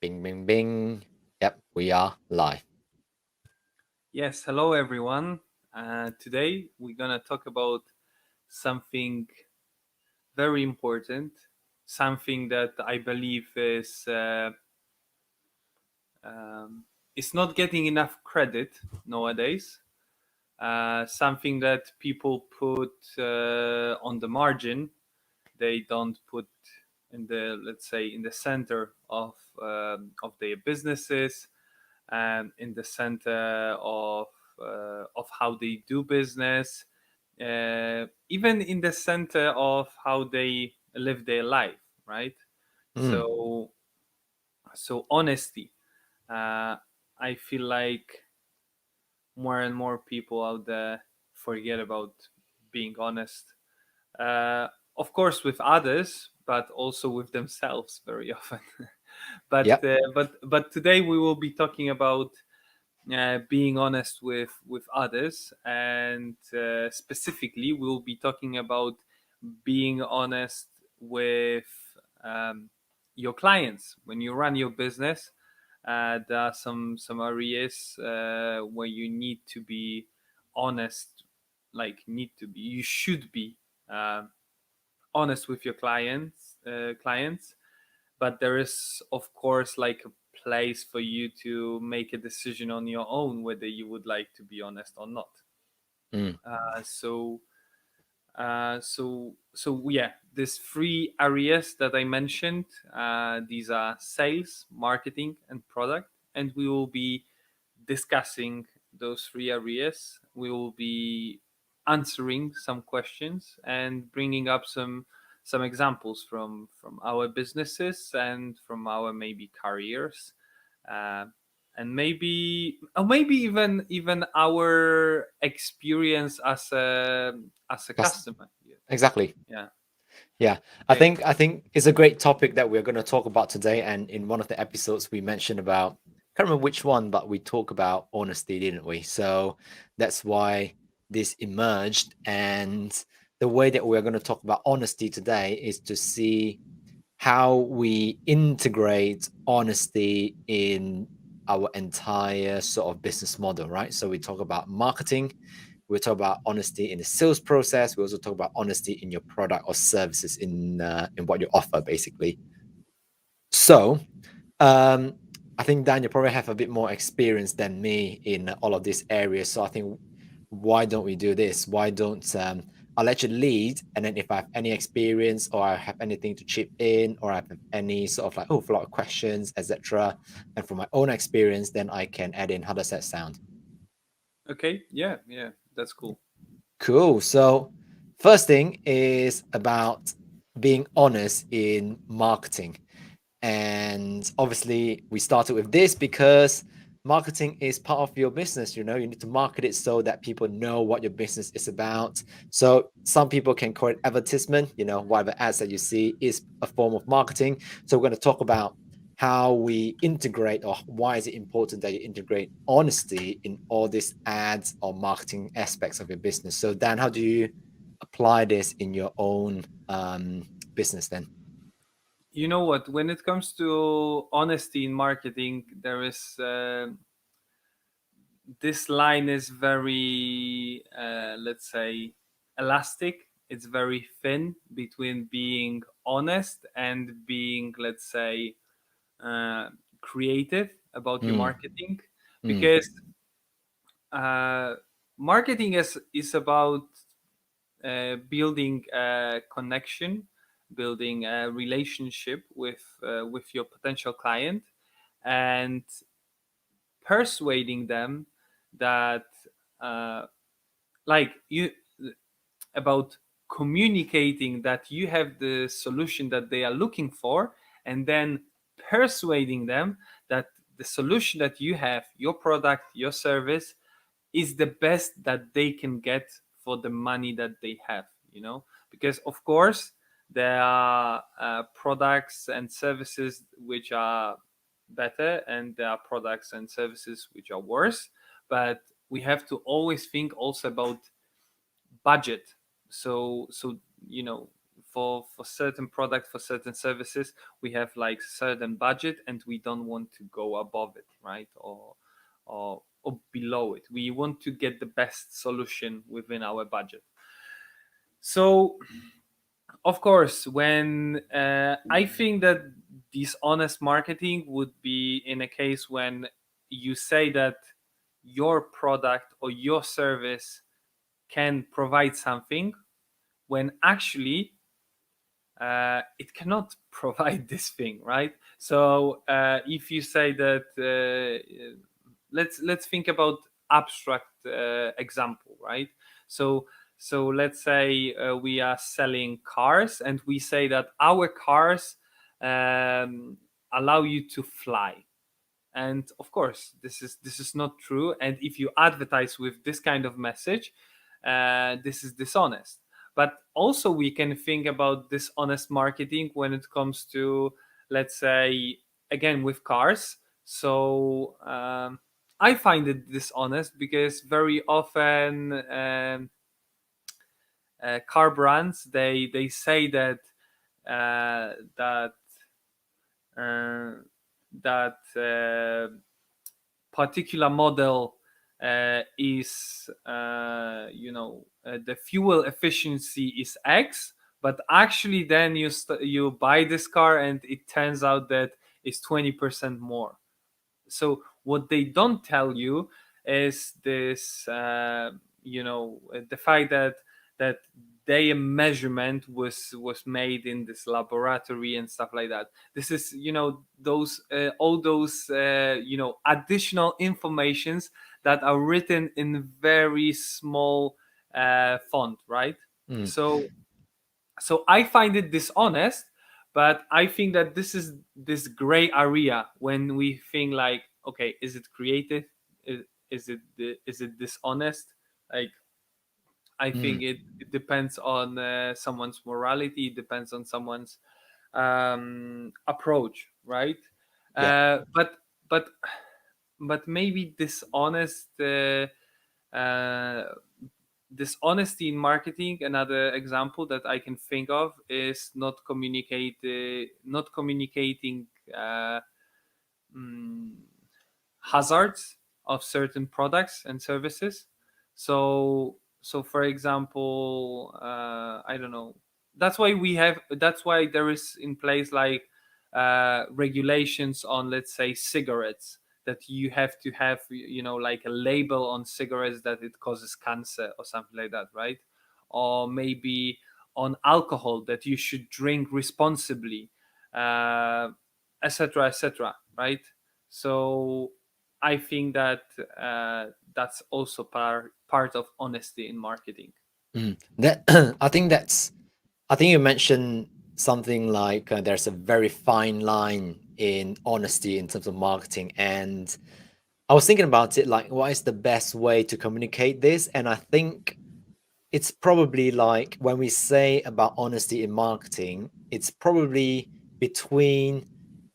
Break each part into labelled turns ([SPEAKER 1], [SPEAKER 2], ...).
[SPEAKER 1] Bing, bing, bing. Yep, we are live.
[SPEAKER 2] Yes, hello everyone. Today we're gonna talk about something very important, something that I believe is not getting enough credit nowadays. Something that people put on the margin, they don't put in the, let's say, in the center of their businesses, and in the center of how they do business, even in the center of how they live their life, right?
[SPEAKER 1] Mm,
[SPEAKER 2] So honesty. Uh, I feel like more and more people out there forget about being honest. Uh, of course, with others, but also with themselves very often. but
[SPEAKER 1] yep.
[SPEAKER 2] but today we will be talking about being honest with others, and specifically we'll be talking about being honest with um, your clients when you run your business. There are some areas where you need to be honest, like need to be, you should be uh, honest with your clients. But there is, of course, like a place for you to make a decision on your own whether you would like to be honest or not.
[SPEAKER 1] Mm,
[SPEAKER 2] So yeah, these three areas that I mentioned, these are sales, marketing, and product, and we will be discussing those three areas. We will be answering some questions and bringing up some examples from our businesses and from our maybe careers, uh, and maybe even our experience as a
[SPEAKER 1] that's
[SPEAKER 2] customer.
[SPEAKER 1] exactly.
[SPEAKER 2] Yeah.
[SPEAKER 1] Yeah. I
[SPEAKER 2] Okay.
[SPEAKER 1] think I think it's a great topic that we're going to talk about today. And in one of the episodes we mentioned about, can't remember which one, but we talk about honesty, didn't we? So that's why this emerged. And the way that we're going to talk about honesty today is to see how we integrate honesty in our entire sort of business model, right? So we talk about marketing, we talk about honesty in the sales process, we also talk about honesty in your product or services in what you offer, basically. So um, I think Dan, you probably have a bit more experience than me in all of these areas. So I think why don't we do this? Why don't I'll let you lead, and then if I have any experience or I have anything to chip in, or I have any sort of like follow-up questions, etc., and from my own experience, then I can add in. How does that sound?
[SPEAKER 2] Okay. Yeah. Yeah. That's cool.
[SPEAKER 1] Cool. So first thing is about being honest in marketing. And obviously, we started with this because marketing is part of your business. You know, you need to market it so that people know what your business is about. So some people can call it advertisement. You know, whatever ads that you see is a form of marketing. So we're going to talk about how we integrate, or why is it important that you integrate honesty in all these ads or marketing aspects of your business. So Dan, how do you apply this in your own business then?
[SPEAKER 2] You know what? When it comes to honesty in marketing, there is this line is very, let's say, elastic. It's very thin between being honest and being, let's say, uh, creative about your
[SPEAKER 1] Mm,
[SPEAKER 2] marketing,
[SPEAKER 1] mm,
[SPEAKER 2] because uh, marketing is about building a connection, building a relationship with your potential client, and persuading them that uh, like you about communicating that you have the solution that they are looking for, and then persuading them that the solution that you have, your product, your service, is the best that they can get for the money that they have, because of course there are products and services which are better, and there are products and services which are worse, but we have to always think also about budget. So you know for certain products, for certain services, we have like certain budget, and we don't want to go above it, right? Or below it. We want to get the best solution within our budget. So of course, when I think that dishonest marketing would be in a case when you say that your product or your service can provide something, when actually it cannot provide this thing, right? So if you say that, let's think about abstract example, right? So let's say we are selling cars, and we say that our cars um, allow you to fly. And of course this is not true, and if you advertise with this kind of message, this is dishonest. But also we can think about dishonest marketing when it comes to, let's say, again with cars. So I find it dishonest because very often car brands, they say that uh, that uh, that particular model is the fuel efficiency is X, but actually then you buy this car and it turns out that it's 20% more. So what they don't tell you is this, the fact that their measurement was made in this laboratory and stuff like that. This is, those all those additional informations that are written in very small font, right?
[SPEAKER 1] Mm.
[SPEAKER 2] So I find it dishonest, but I think that this is this gray area when we think like, okay, is it creative? Is it dishonest? Like, I think
[SPEAKER 1] Mm.
[SPEAKER 2] it depends on someone's morality. It depends on someone's approach, right?
[SPEAKER 1] Yeah.
[SPEAKER 2] Uh, but but but maybe uh, dishonesty in marketing. Another example that I can think of is not communicating mm, hazards of certain products and services. So for example, I don't know. That's why there is in place like regulations on, let's say, cigarettes, that you have to have, like a label on cigarettes that it causes cancer or something like that, right? Or maybe on alcohol, that you should drink responsibly, uh, etc., etc., right? So I think that that's also part of honesty in marketing.
[SPEAKER 1] Mm. That I think you mentioned something like there's a very fine line in honesty in terms of marketing, and I was thinking about it like, what is the best way to communicate this? And I think it's probably like when we say about honesty in marketing, it's probably between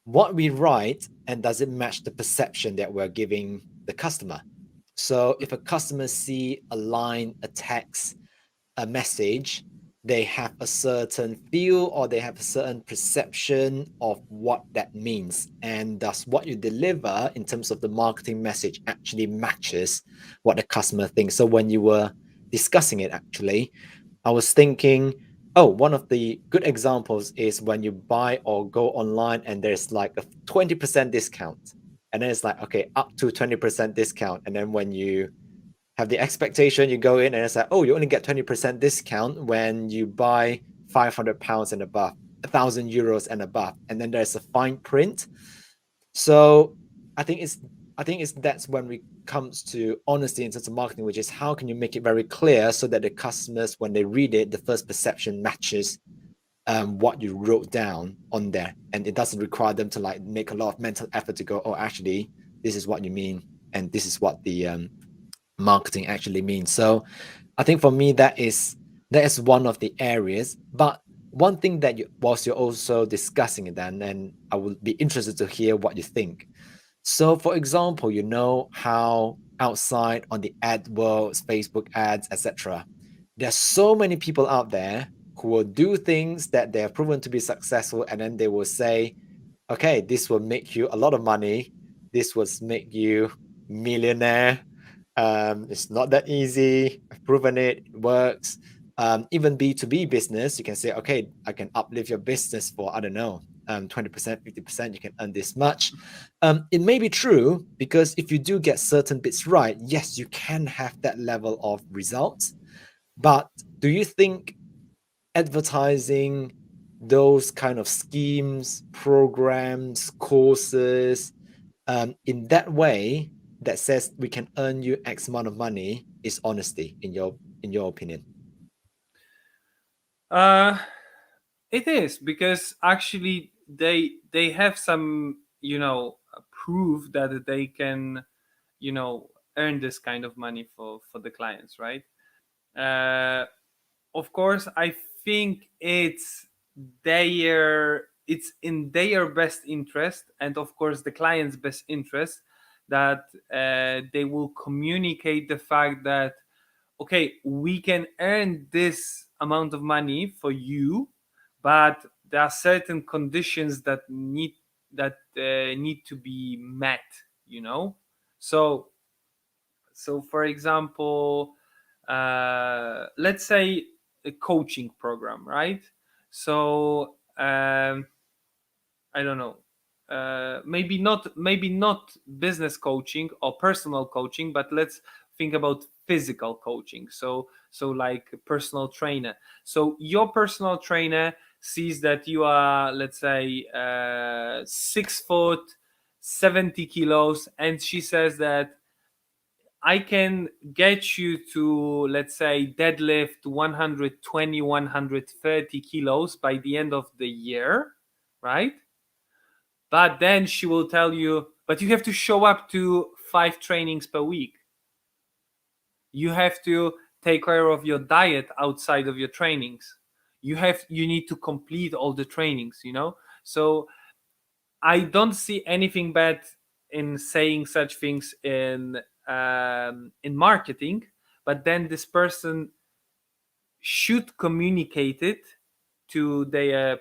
[SPEAKER 1] what we write and does it match the perception that we're giving the customer. So if a customer see a line, a text, a message, they have a certain feel or they have a certain perception of what that means. And thus, what you deliver in terms of the marketing message actually matches what the customer thinks. So, when you were discussing it, actually, I was thinking, oh, one of the good examples is when you buy or go online and there's like a 20% discount. And then it's like, okay, up to 20% discount. And then when you have the expectation, you go in and it's like, oh, you only get 20% discount when you buy £500 and above, €1,000 and above, and then there's a fine print. So I think it's that's when we comes to honesty in terms of marketing, which is how can you make it very clear so that the customers, when they read it, the first perception matches what you wrote down on there, and it doesn't require them to like make a lot of mental effort to go, oh, actually, this is what you mean, and this is what the marketing actually means. So I think for me that is one of the areas. But one thing that you, whilst you're also discussing it, then, and I would be interested to hear what you think. So, for example, you know how outside on the ad world, Facebook ads, etc., there's so many people out there who will do things that they have proven to be successful, and then they will say, okay, this will make you a lot of money. This will make you millionaire. It's not that easy. I've proven it. It works. Even B2B business, you can say, okay, I can uplift your business for, I don't know, 20%, 50%, you can earn this much. It may be true because if you do get certain bits right, yes, you can have that level of results. But do you think advertising those kind of schemes, programs, courses, in that way that says we can earn you X amount of money is honesty in your opinion?
[SPEAKER 2] Uh, it is, because actually they have some, proof that they can, earn this kind of money for the clients, right? Uh, of course, I think it's in their best interest, and of course the client's best interest, that they will communicate the fact that, okay, we can earn this amount of money for you, but there are certain conditions that need to be met, you know. So so for example, let's say a coaching program, right? So I don't know. Maybe not business coaching or personal coaching, but let's think about physical coaching. So like a personal trainer. So your personal trainer sees that you are, let's say, 6 foot, 70 kilos, and she says that I can get you to, let's say, deadlift 120, 130 kilos by the end of the year, right? But then she will tell you, but you have to show up to 5 trainings per week. You have to take care of your diet outside of your trainings. You need to complete all the trainings. So I don't see anything bad in saying such things in marketing, but then this person should communicate it to their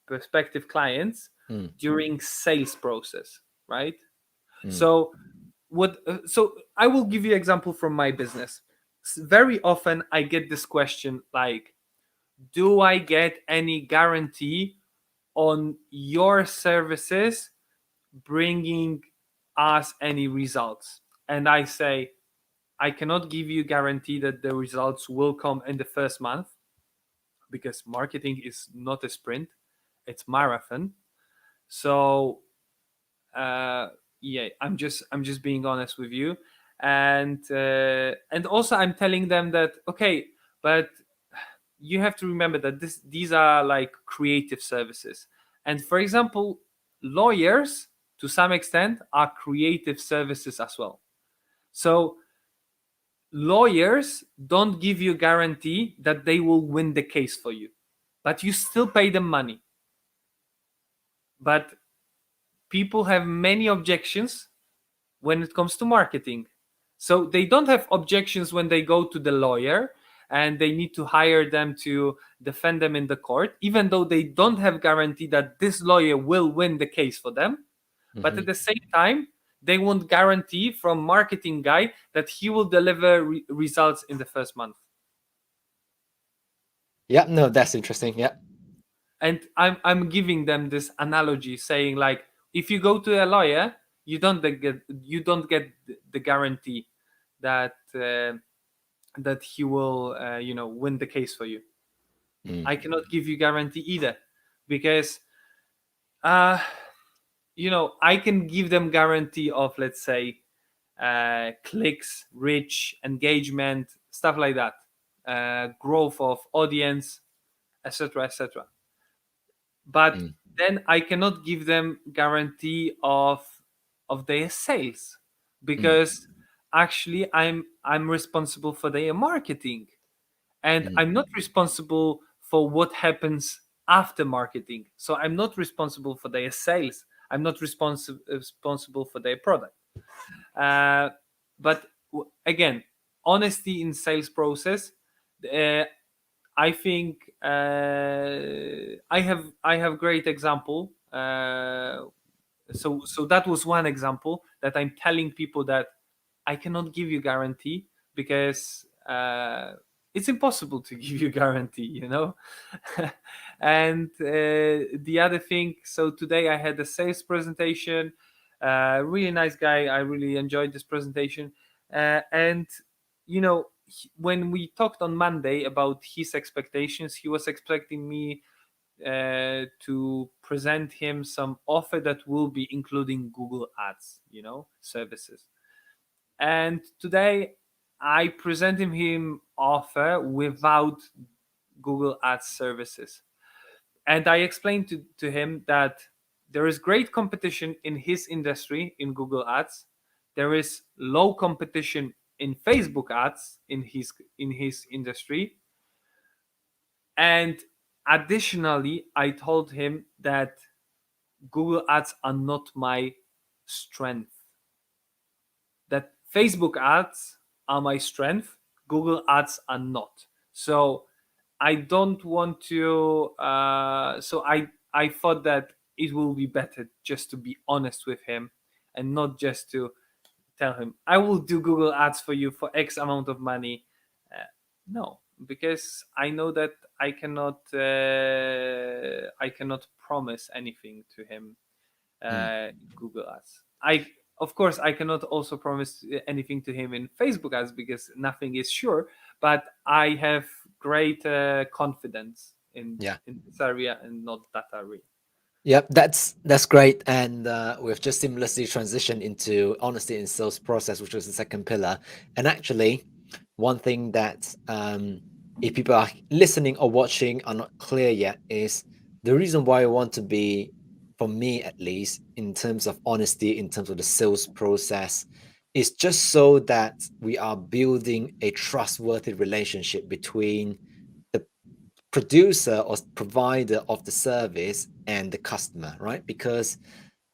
[SPEAKER 2] prospective clients
[SPEAKER 1] Mm,
[SPEAKER 2] during sales process, right?
[SPEAKER 1] mm,
[SPEAKER 2] So I will give you example from my business. Very often I get this question like, do I get any guarantee on your services bringing us any results? And I say, I cannot give you guarantee that the results will come in the first month, because marketing is not a sprint, it's marathon. So uh, yeah, I'm just being honest with you, and also I'm telling them that, okay, but you have to remember that these are like creative services, and for example, lawyers to some extent are creative services as well. So lawyers don't give you guarantee that they will win the case for you, but you still pay them money. But people have many objections when it comes to marketing. So they don't have objections when they go to the lawyer and they need to hire them to defend them in the court, even though they don't have guarantee that this lawyer will win the case for them. But
[SPEAKER 1] mhm.
[SPEAKER 2] at the same time, they won't guarantee from marketing guy that he will deliver results in the first month.
[SPEAKER 1] Yeah, no, that's interesting. Yeah.
[SPEAKER 2] And I'm giving them this analogy, saying like, if you go to a lawyer, you don't get the guarantee that that he will win the case for you.
[SPEAKER 1] Mm,
[SPEAKER 2] I cannot give you guarantee either, because uh I can give them guarantee of, let's say, clicks, reach, engagement, stuff like that, growth of audience, etc., etc. But
[SPEAKER 1] mm,
[SPEAKER 2] then I cannot give them guarantee of their sales,
[SPEAKER 1] mm,
[SPEAKER 2] because actually I'm responsible for their marketing, and
[SPEAKER 1] mm,
[SPEAKER 2] I'm not responsible for what happens after marketing. So I'm not responsible for their sales. I'm not responsible for their product. uh, but again, honesty in sales process, uh, I think I have great example. So that was one example that I'm telling people that I cannot give you guarantee because it's impossible to give you guarantee. And the other thing, so today I had a sales presentation. Really nice guy. I really enjoyed this presentation. And when we talked on Monday about his expectations, he was expecting me to present him some offer that will be including Google Ads, services. And today I presented him offer without Google Ads services. And I explained to him that there is great competition in his industry in Google Ads. There is low competition in Facebook ads in his industry. And additionally, I told him that Google ads are not my strength. That Facebook ads are my strength, Google ads are not. So I don't want to. So I thought that it will be better just to be honest with him and not just to tell him I will do Google ads for you for X amount of money. No, because I know that I cannot promise anything to him.
[SPEAKER 1] Mm.
[SPEAKER 2] Google ads. Of course I cannot also promise anything to him in Facebook ads because nothing is sure. But I have great confidence in
[SPEAKER 1] Yeah.
[SPEAKER 2] in this area and not that area.
[SPEAKER 1] Yep, that's great, and we've just seamlessly transitioned into honesty in sales process, which was the second pillar. And actually, one thing that if people are listening or watching are not clear yet is the reason why I want to be, for me at least, in terms of honesty, in terms of the sales process, is just so that we are building a trustworthy relationship between the producer or provider of the service and the customer, right? Because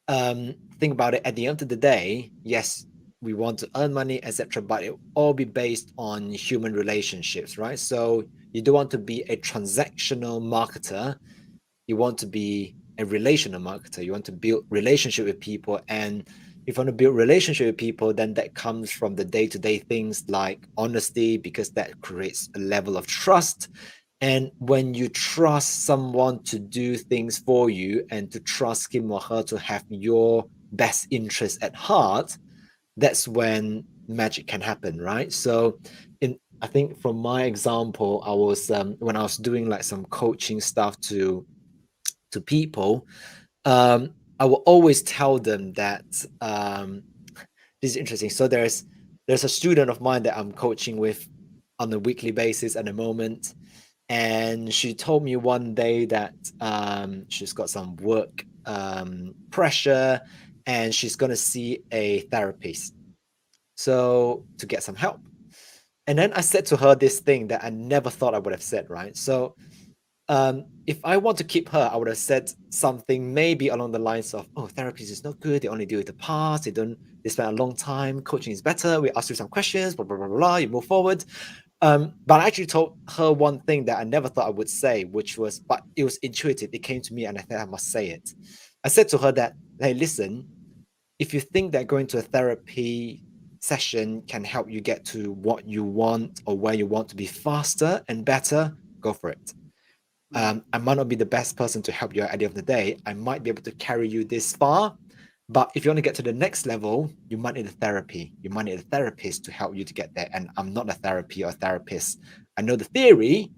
[SPEAKER 1] think about it, at the end of the day, yes, we want to earn money, etc., but it will all be based on human relationships, right? So you don't want to be a transactional marketer, you want to be a relational marketer. You want to build relationship with people, and if you want to build relationship with people, then that comes from the day-to-day things like honesty, because that creates a level of trust. And when you trust someone to do things for you and to trust him or her to have your best interest at heart, that's when magic can happen, right? So in I think from my example, I was when I was doing like some coaching stuff to people, I will always tell them that this is interesting. So there's a student of mine that I'm coaching with on a weekly basis at the moment, and she told me one day that she's got some work pressure, and she's gonna see a therapist, so to get some help. And then I said to her this thing that I never thought I would have said, right? So if I want to keep her, I would have said something maybe along the lines of, "Oh, therapy is not good. They only do it the past. They spend a long time. Coaching is better. We ask you some questions, blah blah blah blah. You move forward." But I actually told her one thing that I never thought I would say, which was, but it was intuitive. It came to me, and I thought I must say it. I said to her that, "Hey, listen, if you think that going to a therapy session can help you get to what you want or where you want to be faster and better, go for it.
[SPEAKER 2] Mm,
[SPEAKER 1] I might not be the best person to help you at the end of the day. I might be able to carry you this far, but if you want to get to the next level, you might need a therapy. You might need a therapist to help you to get there. And I'm not a therapy or a therapist. I know the theory,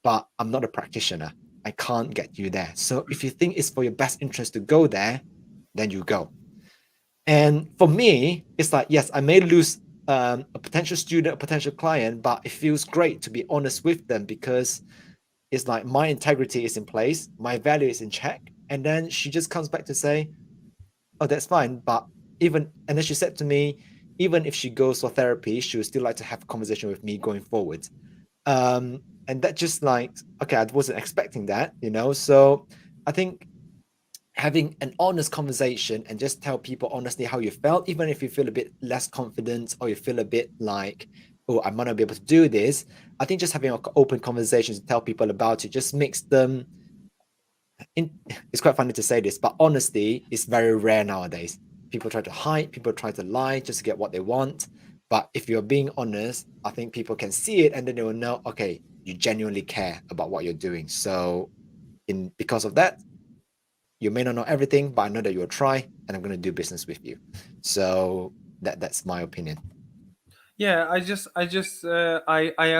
[SPEAKER 1] but I'm not a practitioner. I can't get you there. So if you think it's for your best interest to go there, then you go." And for me, it's like, yes, I may lose a potential student, a potential client, but it feels great to be honest with them, because it's like my integrity is in place, my value is in check. And then she just comes back to say, "Oh, that's fine." But and then she said to me, even if she goes for therapy, she would still like to have a conversation with me going forward. And that just like, okay, I wasn't expecting that. So I think having an honest conversation and just tell people honestly how you felt, even if you feel a bit less confident or you feel a bit like, oh, I might not be able to do this. I think just having an open conversations to tell people about it just makes them in, it's quite funny to say this, but honesty is very rare nowadays. People try to hide, people try to lie just to get what they want. But if you're being honest, I think people can see it and then they will know, okay, you genuinely care about what you're doing. So in because of that, you may not know everything, but I know that you'll try and I'm gonna do business with you. So that's my opinion.
[SPEAKER 2] Yeah, I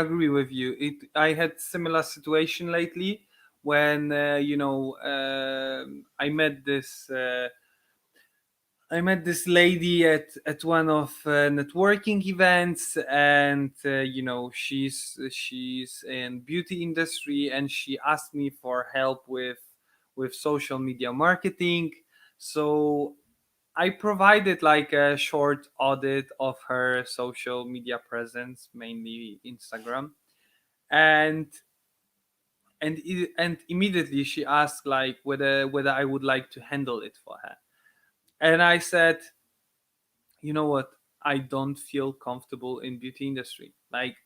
[SPEAKER 2] agree with you. I had similar situation lately when I met this lady at one of networking events, and she's in beauty industry, and she asked me for help with social media marketing. So I provided like a short audit of her social media presence, mainly Instagram, and and immediately she asked like whether I would like to handle it for her, and I said, you know what, I don't feel comfortable in beauty industry. Like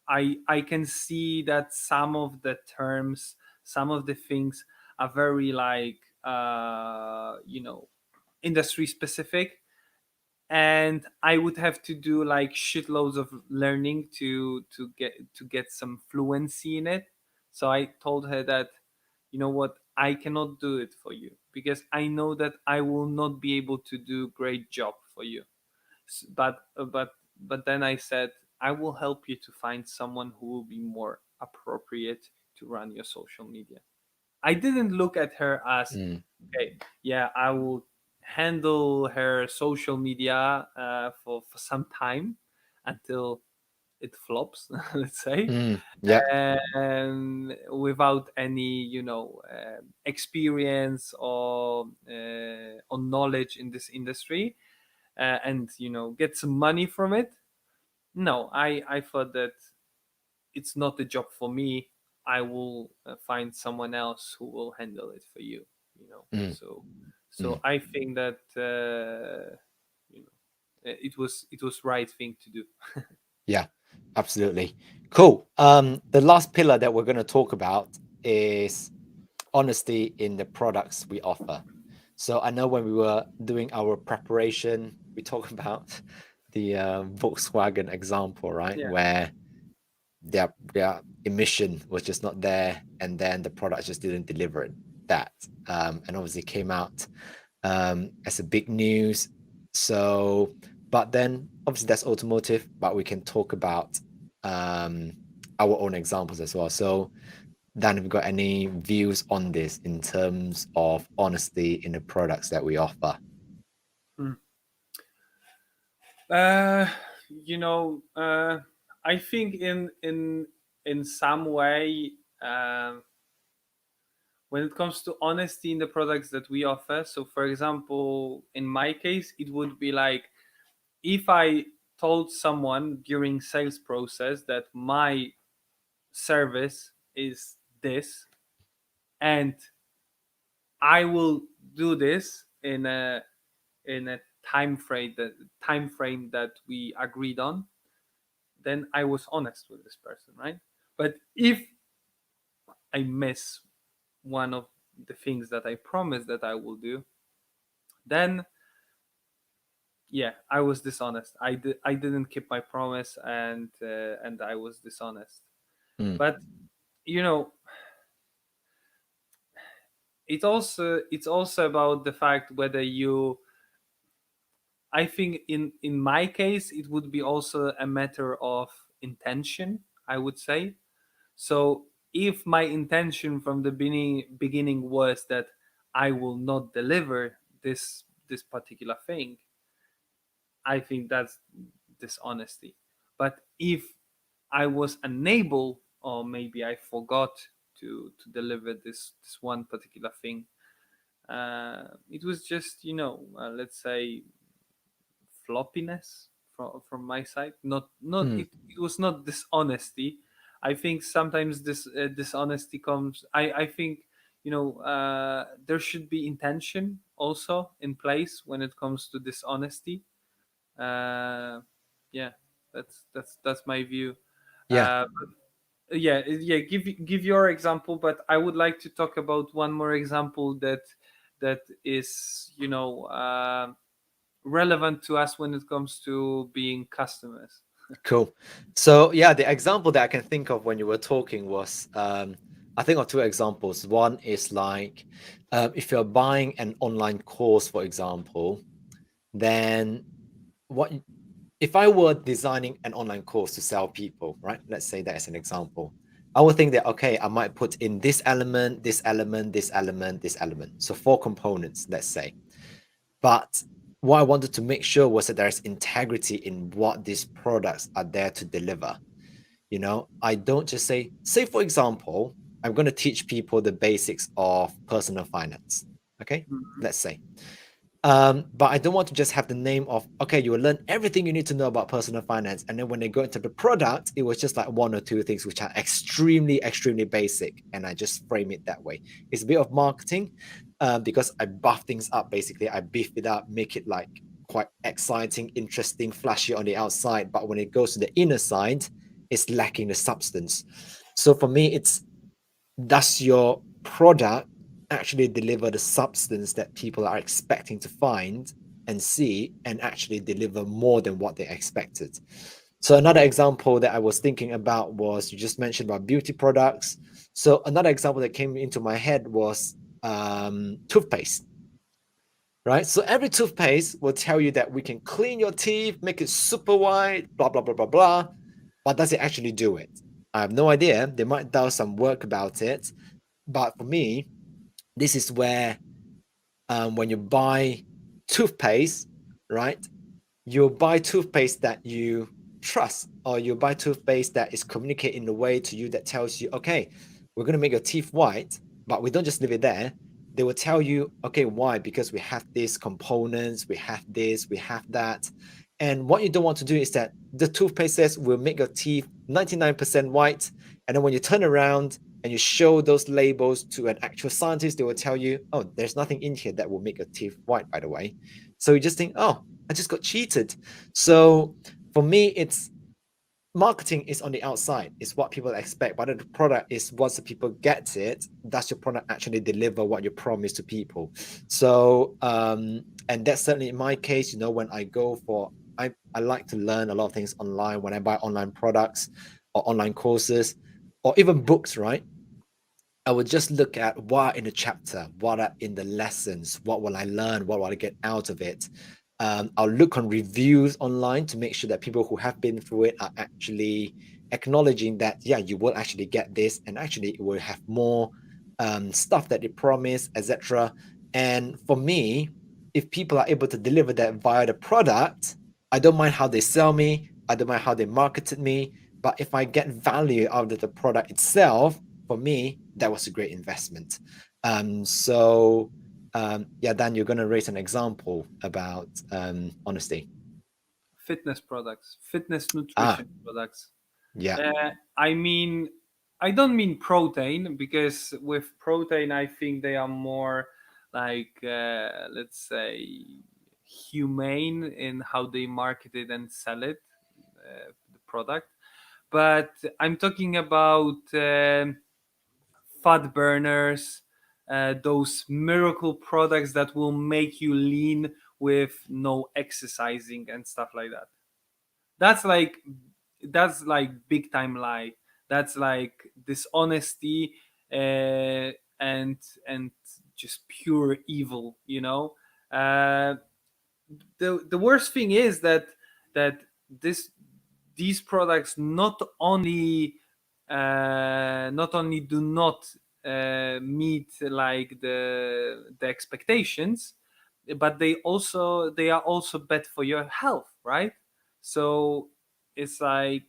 [SPEAKER 2] I can see that some of the terms, some of the things are very like industry specific, and I would have to do like shitloads of learning to get some fluency in it. So I told her that, you know what, I cannot do it for you because I know that I will not be able to do great job for you. But then I said, I will help you to find someone who will be more appropriate to run your social media. I didn't look at her as,
[SPEAKER 1] Mm,
[SPEAKER 2] okay, yeah, I will handle her social media for some time until it flops, let's say,
[SPEAKER 1] yeah.
[SPEAKER 2] and without any, experience or knowledge in this industry, and get some money from it. No, I thought that it's not a job for me. I will find someone else who will handle it for you.
[SPEAKER 1] Mm,
[SPEAKER 2] So
[SPEAKER 1] mm.
[SPEAKER 2] I think that it was right thing to do.
[SPEAKER 1] Yeah, absolutely. Cool. The last pillar that we're going to talk about is honesty in the products we offer. So I know when we were doing our preparation, we talked about the Volkswagen example, right?
[SPEAKER 2] Yeah.
[SPEAKER 1] Where their emission was just not there, and then the product just didn't deliver that, and obviously came out as a big news. So, but then obviously that's automotive, but we can talk about um, our own examples as well. So, Dan, have you got any views on this in terms of honesty in the products that we offer?
[SPEAKER 2] Mm. Uh, you know, I think in some way, when it comes to honesty in the products that we offer. So, for example, in my case, it would be like if I told someone during sales process that my service is this, and I will do this in a time frame that we agreed on, then I was honest with this person, right? But if I miss one of the things that I promised that I will do, then yeah, I was dishonest. I didn't keep my promise, and I was dishonest.
[SPEAKER 1] Mm,
[SPEAKER 2] But you know, it's also about the fact whether you. I think in my case it would be also a matter of intention, I would say. So if my intention from the beginning was that I will not deliver this particular thing, I think that's dishonesty. But if I was unable, or maybe I forgot to deliver this one particular thing, it was just, let's say, floppiness from my side. Not
[SPEAKER 1] mm,
[SPEAKER 2] it was not dishonesty. I think sometimes this dishonesty comes. I think, there should be intention also in place when it comes to dishonesty. Uh, yeah. That's my view.
[SPEAKER 1] Yeah,
[SPEAKER 2] Yeah, give your example, but I would like to talk about one more example that is, relevant to us when it comes to being customers.
[SPEAKER 1] cool. So yeah, the example that I can think of when you were talking was I think of two examples. One is like if you're buying an online course, for example, then what if I were designing an online course to sell people, right? Let's say that as an example. I would think that, okay, I might put in this element, this element, this element, this element. So four components, let's say. But what I wanted to make sure was that there's integrity in what these products are there to deliver. I don't just say, for example, I'm going to teach people the basics of personal finance. Okay,
[SPEAKER 2] Mhm.
[SPEAKER 1] let's say. But I don't want to just have the name of, okay, you will learn everything you need to know about personal finance. And then when they go into the product, it was just like one or two things which are extremely, extremely basic. And I just frame it that way. It's a bit of marketing because I buff things up, basically. I beef it up, make it like quite exciting, interesting, flashy on the outside. But when it goes to the inner side, it's lacking the substance. So for me, it's does your product actually deliver the substance that people are expecting to find and see and actually deliver more than what they expected? So another example that I was thinking about was you just mentioned about beauty products. So another example that came into my head was toothpaste, right? So every toothpaste will tell you that we can clean your teeth, make it super white, blah, blah, blah, blah, blah. But does it actually do it? I have no idea. They might do some work about it. But for me, this is where when you buy toothpaste, right? You buy toothpaste that you trust, or you buy toothpaste that is communicating in a way to you that tells you, okay, we're going to make your teeth white, but we don't just leave it there. They will tell you, okay, why? Because we have these components, we have this, we have that. And what you don't want to do is that the toothpaste says will make your teeth 99% white. And then when you turn around and you show those labels to an actual scientist, they will tell you, oh, there's nothing in here that will make your teeth white, by the way. So you just think, oh, I just got cheated. So for me, it's marketing is on the outside, it's what people expect, but the product is once the people get it, does your product actually deliver what you promise to people? So and that's certainly in my case, when I go for I like to learn a lot of things online when I buy online products or online courses or even books, right? I would just look at what in the chapter, what are in the lessons, what will I learn, what will I get out of it. I'll look on reviews online to make sure that people who have been through it are actually acknowledging that, yeah, you will actually get this, and actually it will have more stuff that they promise, etc. And for me, if people are able to deliver that via the product, I don't mind how they sell me, I don't mind how they marketed me, but if I get value out of the product itself, for me, that was a great investment. Yeah, Dan, you're going to raise an example about honesty.
[SPEAKER 2] Fitness products, fitness
[SPEAKER 1] Ah,
[SPEAKER 2] nutrition products.
[SPEAKER 1] yeah.
[SPEAKER 2] I mean, I don't mean protein, because with protein, I think they are more like, let's say, humane in how they market it and sell it, the product. But I'm talking about fat burners, those miracle products that will make you lean with no exercising and stuff like that. That's like that's like big time lie. That's like dishonesty, and and just pure evil. Uh, the worst thing is that this these products not only do not meet like the expectations, but they are also bad for your health, right? So it's like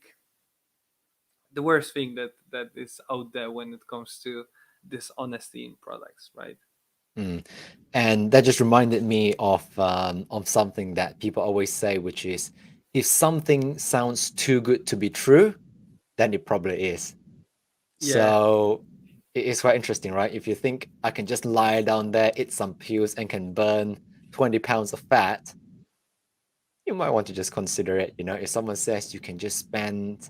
[SPEAKER 2] the worst thing that is out there when it comes to dishonesty in products, right?
[SPEAKER 1] Mm. And that just reminded me of something that people always say, which is if something sounds too good to be true, then it probably is.
[SPEAKER 2] Yeah.
[SPEAKER 1] So it's quite interesting, right? If you think I can just lie down there, eat some pills, and can burn 20 pounds of fat, you might want to just consider it. You know, if someone says you can just spend,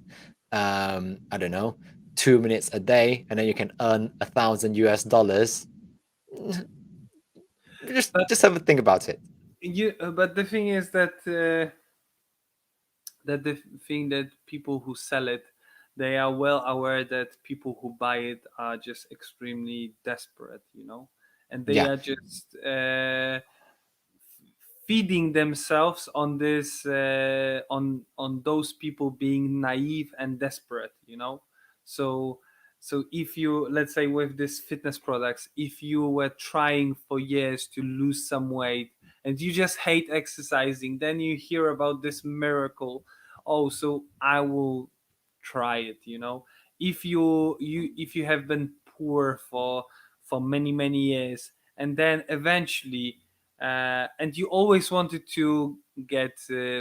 [SPEAKER 1] I don't know, 2 minutes a day and then you can earn 1,000 US dollars,
[SPEAKER 2] But
[SPEAKER 1] just have a think about it.
[SPEAKER 2] but the thing is that the thing that people who sell it, they are well aware that people who buy it are just extremely desperate, and they
[SPEAKER 1] Yeah,
[SPEAKER 2] are just feeding themselves on this on those people being naive and desperate, so if you, let's say, with this fitness products, if you were trying for years to lose some weight and you just hate exercising, then you hear about this miracle. Oh, so I will try it, if you have been poor for many many years, and then eventually and you always wanted to get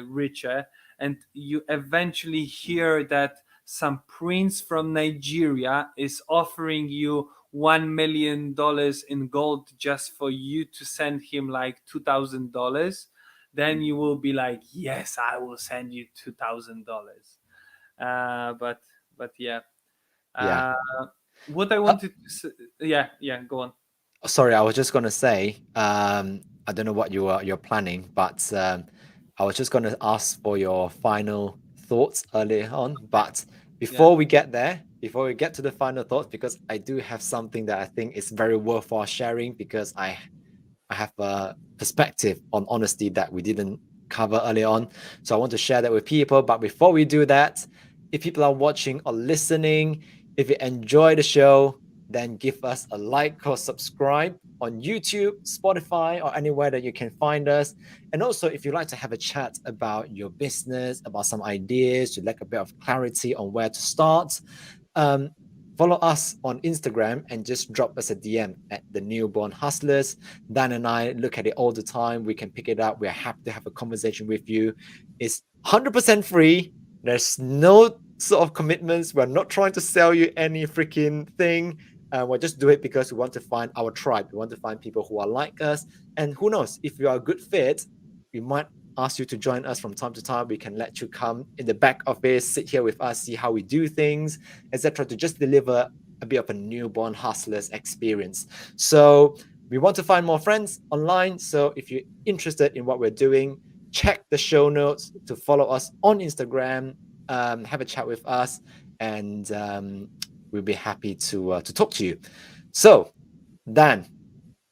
[SPEAKER 2] richer, and you eventually hear that some prince from Nigeria is offering you $1 million in gold just for you to send him like $2,000, then you will be like, yes, I will send you $2,000. But yeah,
[SPEAKER 1] yeah.
[SPEAKER 2] uh, what I
[SPEAKER 1] Uh,
[SPEAKER 2] wanted to say, yeah, go on.
[SPEAKER 1] Sorry, I was just gonna say, I don't know what you're planning, but I was just gonna ask for your final thoughts earlier on. But
[SPEAKER 2] Yeah.
[SPEAKER 1] before we get to the final thoughts, because I do have something that I think is very worthwhile sharing, because I have a perspective on honesty that we didn't cover earlier on. So I want to share that with people. But before we do that, if people are watching or listening, if you enjoy the show, then give us a like or subscribe on YouTube, Spotify, or anywhere that you can find us. And also, if you'd like to have a chat about your business, about some ideas, you'd like a bit of clarity on where to start, um, follow us on Instagram and just drop us a DM at the Newborn Hustlers. Dan and I look at it all the time. We can pick it up. We're happy to have a conversation with you. It's 100% free. There's no sort of commitments. We're not trying to sell you any freaking thing. We'll just do it because we want to find our tribe. We want to find people who are like us. And who knows, if you are a good fit, we might ask you to join us from time to time. We can let you come in the back office, sit here with us, see how we do things, etc., to just deliver a bit of a newborn hustlers experience. So we want to find more friends online. So if you're interested in what we're doing, check the show notes to follow us on Instagram, have a chat with us, and we'll be happy to talk to you. So, Dan,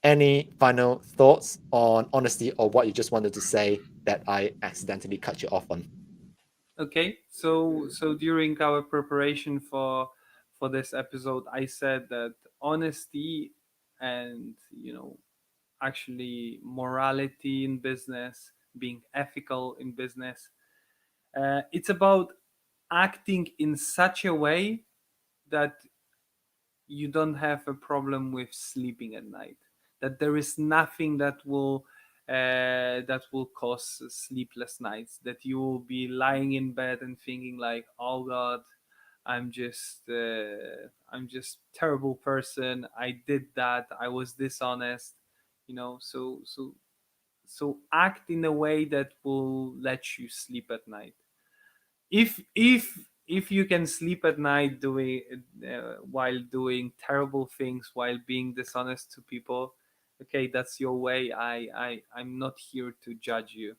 [SPEAKER 1] any final thoughts on honesty or what you just wanted to say that I accidentally cut you off on?
[SPEAKER 2] Okay, so during our preparation for this episode, I said that honesty and actually morality in business, being ethical in business, it's about acting in such a way that you don't have a problem with sleeping at night. That there is nothing that will cause sleepless nights. That you will be lying in bed and thinking like, "Oh God, I'm just terrible person. I did that. I was dishonest." So act in a way that will let you sleep at night. If you can sleep at night doing while doing terrible things, while being dishonest to people, okay, that's your way. I'm not here to judge you,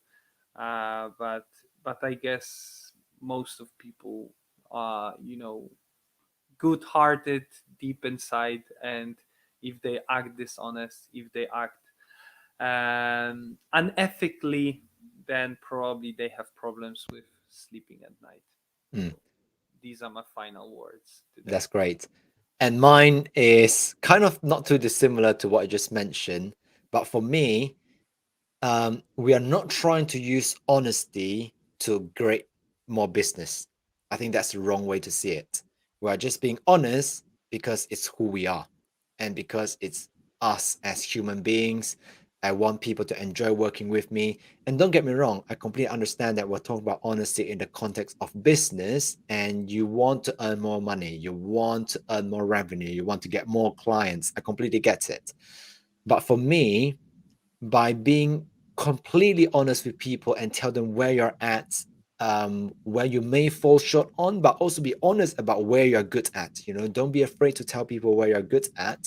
[SPEAKER 2] but I guess most of people are good hearted deep inside, and if they act dishonest, if they act unethically, then probably they have problems with sleeping at night.
[SPEAKER 1] Mm,
[SPEAKER 2] So these are my final words today.
[SPEAKER 1] that's great. And mine is kind of not too dissimilar to what I just mentioned. But for me, we are not trying to use honesty to create more business. I think that's the wrong way to see it. We are just being honest because it's who we are and because it's us as human beings. I want people to enjoy working with me. And don't get me wrong, I completely understand that we're talking about honesty in the context of business and you want to earn more money, you want to earn more revenue, you want to get more clients. I completely get it. But for me, by being completely honest with people and tell them where you're at, where you may fall short on, but also be honest about where you're good at. Don't be afraid to tell people where you're good at.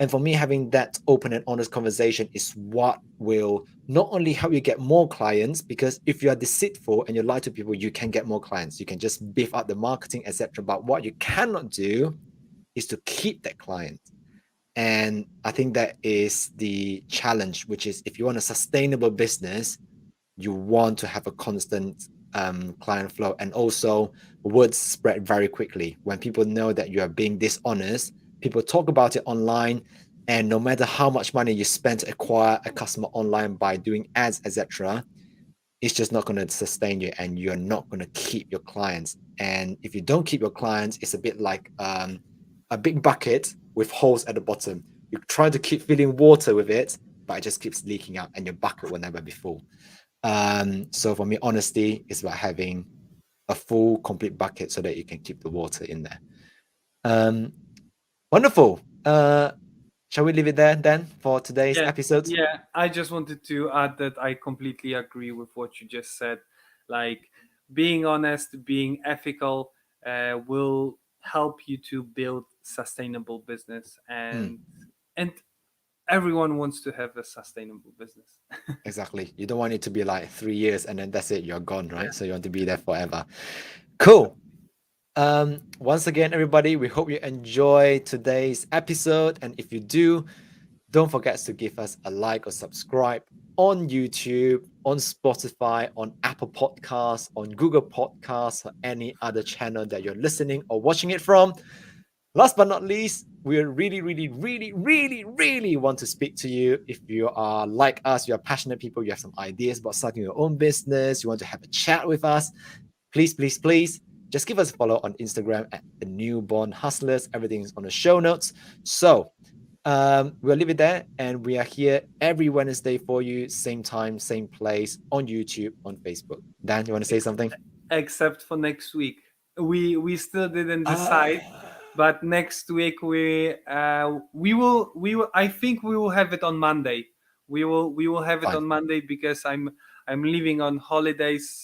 [SPEAKER 1] And for me, having that open and honest conversation is what will not only help you get more clients, because if you are deceitful and you lie to people, you can get more clients. You can just beef up the marketing, etc. But what you cannot do is to keep that client. And I think that is the challenge, which is if you want a sustainable business, you want to have a constant client flow. And also, words spread very quickly. When people know that you are being dishonest, people talk about it online. And no matter how much money you spend to acquire a customer online by doing ads, etc., it's just not going to sustain you, and you're not going to keep your clients. And if you don't keep your clients, it's a bit like a big bucket with holes at the bottom. You try to keep filling water with it, but it just keeps leaking out, and your bucket will never be full. So for me, honesty is about having a full, complete bucket so that you can keep the water in there. Wonderful. Shall we leave it there then for today's
[SPEAKER 2] Yeah,
[SPEAKER 1] episode?
[SPEAKER 2] yeah. I just wanted to add that I completely agree with what you just said. Like being honest, being ethical, will help you to build sustainable business,
[SPEAKER 1] Mm,
[SPEAKER 2] and everyone wants to have a sustainable business.
[SPEAKER 1] exactly. You don't want it to be like 3 years and then that's it, you're gone,
[SPEAKER 2] Yeah,
[SPEAKER 1] right? So you want to be there forever.
[SPEAKER 2] exactly.
[SPEAKER 1] Cool. Once again, everybody, we hope you enjoy today's episode. And if you do, don't forget to give us a like or subscribe on YouTube, on Spotify, on Apple Podcasts, on Google Podcasts, or any other channel that you're listening or watching it from. Last but not least, we really, really, really, really, really want to speak to you. If you are like us, you're passionate people, you have some ideas about starting your own business, you want to have a chat with us, please, please, please just give us a follow on Instagram at the Newborn Hustlers. Everything is on the show notes. So we'll leave it there, and we are here every Wednesday for you, same time, same place, on YouTube, on Facebook. Dan, you want to say
[SPEAKER 2] Ex-
[SPEAKER 1] something?
[SPEAKER 2] Except for next week, we still didn't
[SPEAKER 1] Uh,
[SPEAKER 2] decide, but next week we will. I think we will have it on Monday. We will have it
[SPEAKER 1] Fine.
[SPEAKER 2] on Monday because I'm leaving on holidays.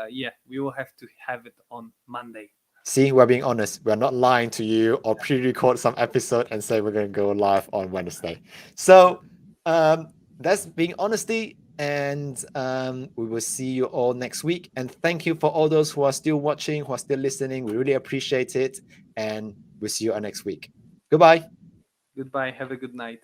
[SPEAKER 2] Yeah, we will have to have it on Monday.
[SPEAKER 1] See, we're being honest. We're not lying to you or pre-record some episode and say we're going to go live on Wednesday. So that's being honesty. And we will see you all next week. And thank you for all those who are still watching, who are still listening. We really appreciate it. And we'll see you next week. Goodbye.
[SPEAKER 2] Goodbye. Have a good night.